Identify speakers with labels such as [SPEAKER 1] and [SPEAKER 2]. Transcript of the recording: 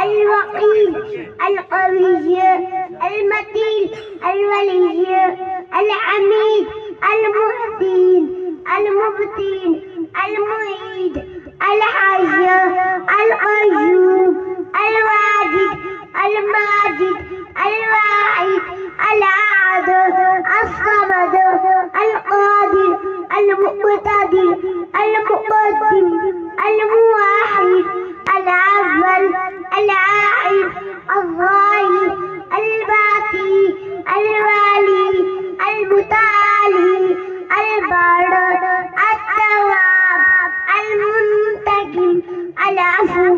[SPEAKER 1] الوقي القوي المتين الولي الحميد المحسن المبدين المعيد الحي القيوم الواجد الماجد الواحد الأحد الصمد القادر المقتدر المقدم الموحد الأول الآخر الظاهر الباقي الوالي المتعالي البر التواب المنتقم العفو